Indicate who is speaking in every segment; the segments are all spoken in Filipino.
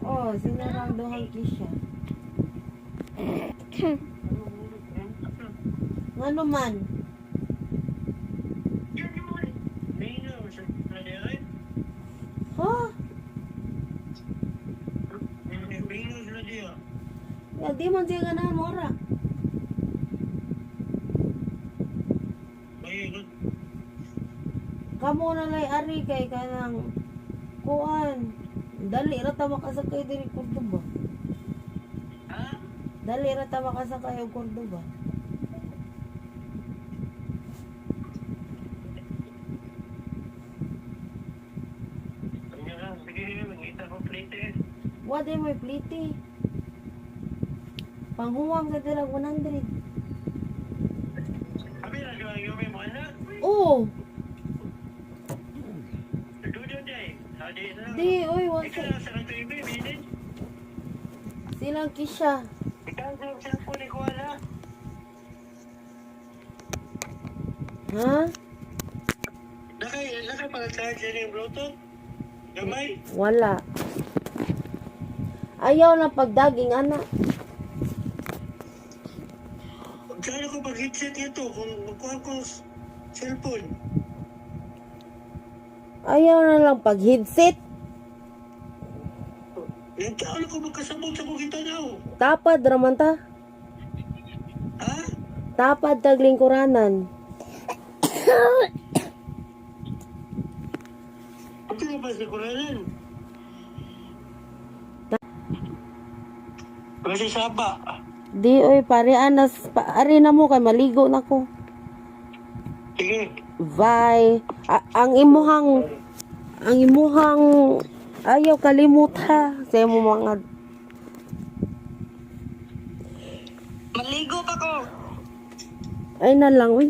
Speaker 1: Oh, sinarang duhang kisya. Ano man? Ha? Ya, di man siya ganahan mo ra. Kamu na lay ari kay kanang kuan. Dali ra ta makasakay diri Cordoba. Dali ra ta makasakay og Cordoba. Wa day may pliti. Panghuwang sa dirang 100. Oo. Di, oy, wala. Silang kisya. Ha?
Speaker 2: Nakay pag-charge yung Bluetooth? Gamay?
Speaker 1: Wala. Ayaw na pagdaging, anak.
Speaker 2: Saan ako pag-headset ito kung magkuhan ko cellphone?
Speaker 1: Ayaw na lang pag-headset.
Speaker 2: Yung taon ako magkasabot sa kong itanaw.
Speaker 1: Tapad raman ta.
Speaker 2: Ha?
Speaker 1: Tapad taglingkuranan.
Speaker 2: Ito na ba sa Kuranan? Kasi saba.
Speaker 1: Di, oy, pare, anas. Ari na mo kay maligo na ko.
Speaker 2: Sige.
Speaker 1: Bye. Ang imuhang ayaw kalimut ha. Sa mo mga
Speaker 2: Maligo pa ko.
Speaker 1: ay na lang, uy.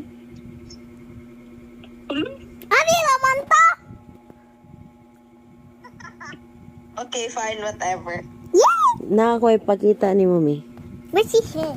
Speaker 3: Ano naman to?
Speaker 2: Okay, fine, whatever.
Speaker 3: Yeah!
Speaker 1: Na ako ipakita ni mami.
Speaker 3: What's he shit?